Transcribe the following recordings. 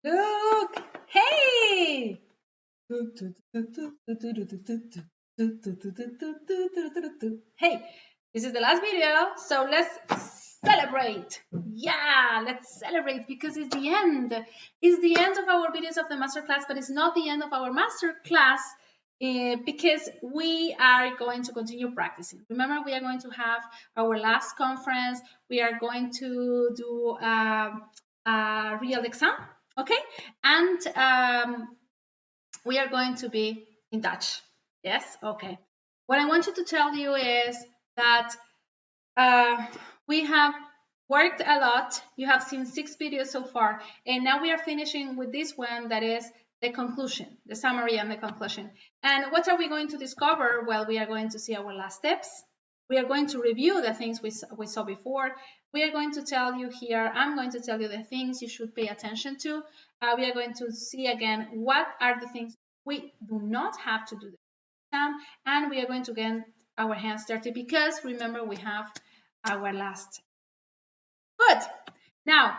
Look! Hey! Hey, this is the last video, so let's celebrate. Yeah, let's celebrate because it's the end. It's the end of our videos of the masterclass, but it's not the end of our masterclass because we are going to continue practicing. Remember, we are going to have our last conference. We are going to do a real exam, okay? And we are going to be in Dutch. Yes? Okay. What I want you to tell you is that we have worked a lot. You have seen 6 videos so far, and now we are finishing with this one that is the conclusion, the summary and the conclusion. And what are we going to discover? Well, we are going to see our last steps. We are going to review the things we saw before. We are going to tell you here, I'm going to tell you the things you should pay attention to. We are going to see again what are the things we do not have to do the exam, and we are going to get our hands dirty because remember we have our last. Good. Now,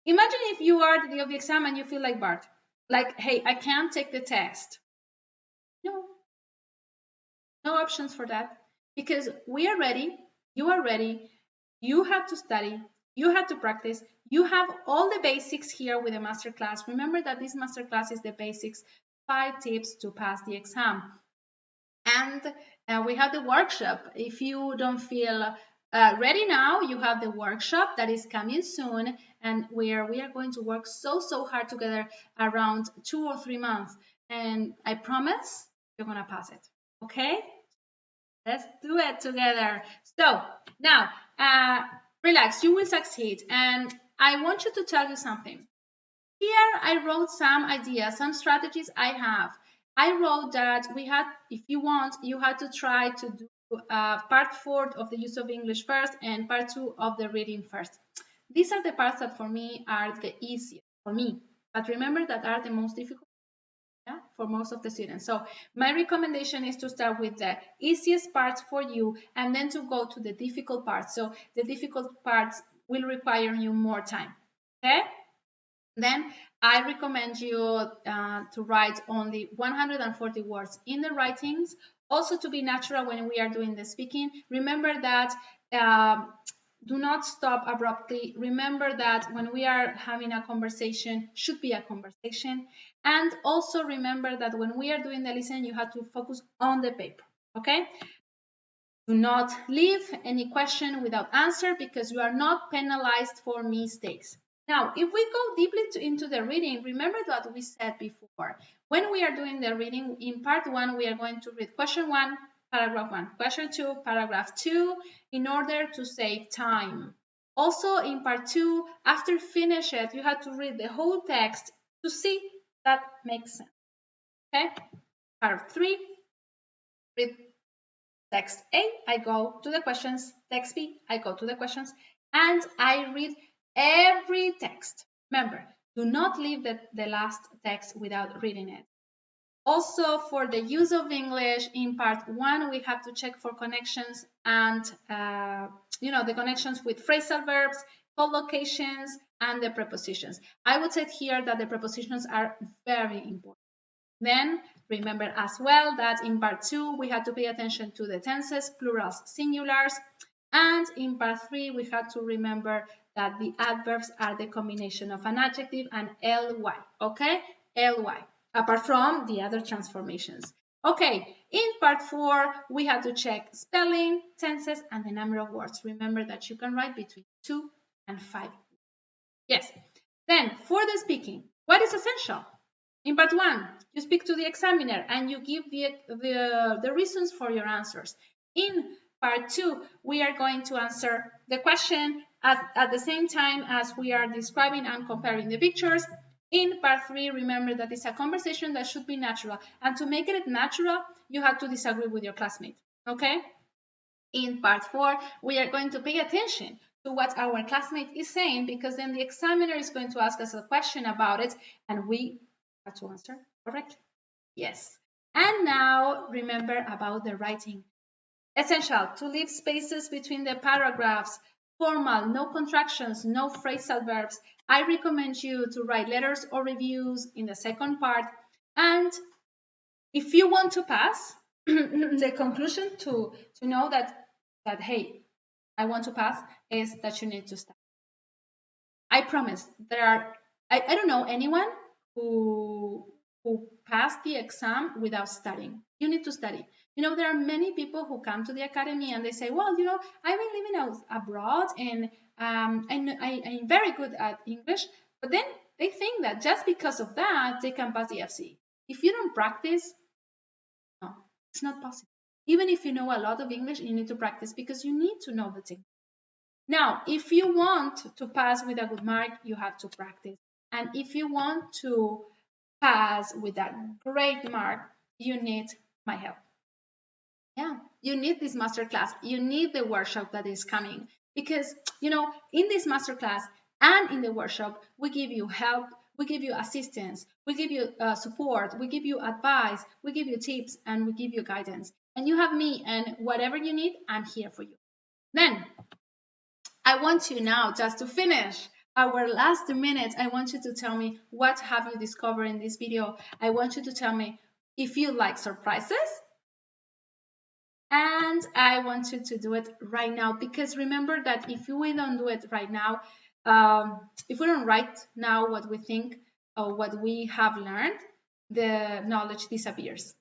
imagine if you are the day of the exam and you feel like Bart, like, hey, I can't take the test. No options for that because we are ready. You are ready. You have to study. You have to practice. You have all the basics here with the masterclass. Remember that this masterclass is the basics, 5 tips to pass the exam. And we have the workshop. If you don't feel ready now, you have the workshop that is coming soon, and where we are going to work so hard together around 2 or 3 months. And I promise you're going to pass it. Okay? Let's do it together. So now, relax, you will succeed. And I want you to tell you something. Here I wrote some ideas, some strategies I have. I wrote that we had, if you want, you had to try to do part 4 of the use of English first and part 2 of the reading first. These are the parts that for me are the easiest for me. But remember that are the most difficult for most of the students. So my recommendation is to start with the easiest parts for you and then to go to the difficult parts. So the difficult parts will require you more time. Okay? Then I recommend you to write only 140 words in the writings. Also to be natural when we are doing the speaking. Remember that do not stop abruptly. Remember that when we are having a conversation, should be a conversation. And also remember that when we are doing the listening, you have to focus on the paper, okay? Do not leave any question without answer because you are not penalized for mistakes. Now, if we go deeply into the reading, remember what we said before. When we are doing the reading, in part 1, we are going to read question 1, paragraph 1, question 2, paragraph 2, in order to save time. Also, in part 2, after finish it, you have to read the whole text to see that makes sense. Okay? Part 3, read text A, I go to the questions. Text B, I go to the questions. And I read every text. Remember, do not leave the last text without reading it. Also, for the use of English, in part 1, we have to check for connections and, the connections with phrasal verbs, collocations, and the prepositions. I would say here that the prepositions are very important. Then remember as well that in part 2, we had to pay attention to the tenses, plurals, singulars. And in part 3, we had to remember that the adverbs are the combination of an adjective and ly, okay? Ly, apart from the other transformations. Okay, in part 4, we had to check spelling, tenses, and the number of words. Remember that you can write between 2 and 5. Yes. Then, for the speaking, what is essential? In part 1, you speak to the examiner and you give the reasons for your answers. In part 2, we are going to answer the question at the same time as we are describing and comparing the pictures. In part 3, remember that it's a conversation that should be natural. And to make it natural, you have to disagree with your classmate. Okay? In part 4, we are going to pay attention to what our classmate is saying because then the examiner is going to ask us a question about it and we have to answer correctly. Yes. And now remember about the writing. Essential to leave spaces between the paragraphs. formal, no contractions, no phrasal verbs. I recommend you to write letters or reviews in the second part. And if you want to pass, the conclusion to know that hey, I want to pass is that you need to study. I promise I don't know anyone who passed the exam without studying. You need to study. There are many people who come to the academy and they say, well, I've been living abroad and I'm very good at English, but then they think that just because of that, they can pass the FCE. If you don't practice, no, it's not possible. Even if you know a lot of English, you need to practice because you need to know the thing. Now, if you want to pass with a good mark, you have to practice. And if you want to pass with a great mark, you need my help. Yeah, you need this masterclass. You need the workshop that is coming. Because, in this masterclass and in the workshop, we give you help, we give you assistance, we give you support, we give you advice, we give you tips, and we give you guidance. And you have me, and whatever you need, I'm here for you. Then, I want you now, just to finish our last minutes, I want you to tell me what have you discovered in this video. I want you to tell me if you like surprises. And I want you to do it right now, because remember that if we don't do it right now, if we don't write now what we think or what we have learned, the knowledge disappears.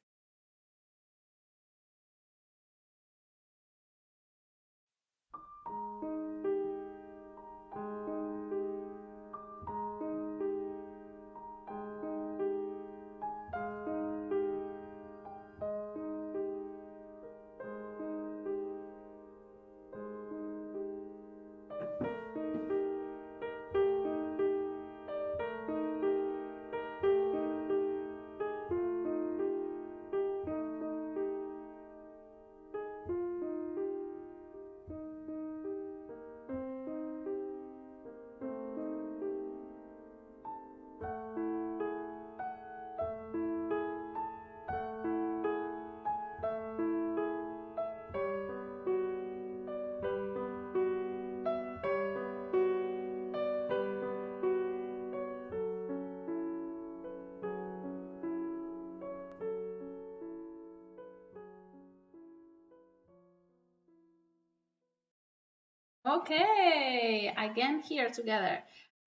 Okay, again here together.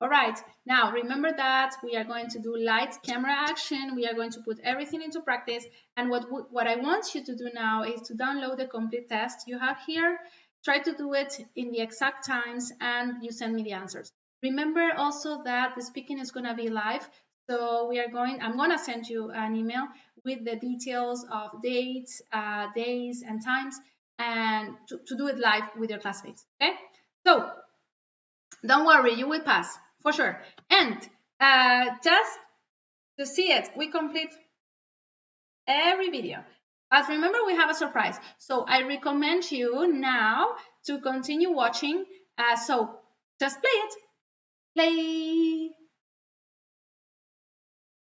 All right, now remember that we are going to do light camera action. We are going to put everything into practice. And what I want you to do now is to download the complete test you have here. Try to do it in the exact times and you send me the answers. Remember also that the speaking is going to be live. So I'm going to send you an email with the details of dates, days, and times, and to do it live with your classmates, okay? So don't worry, you will pass for sure. And just to see it, we complete every video. But remember, we have a surprise. So I recommend you now to continue watching. So just play it. Play.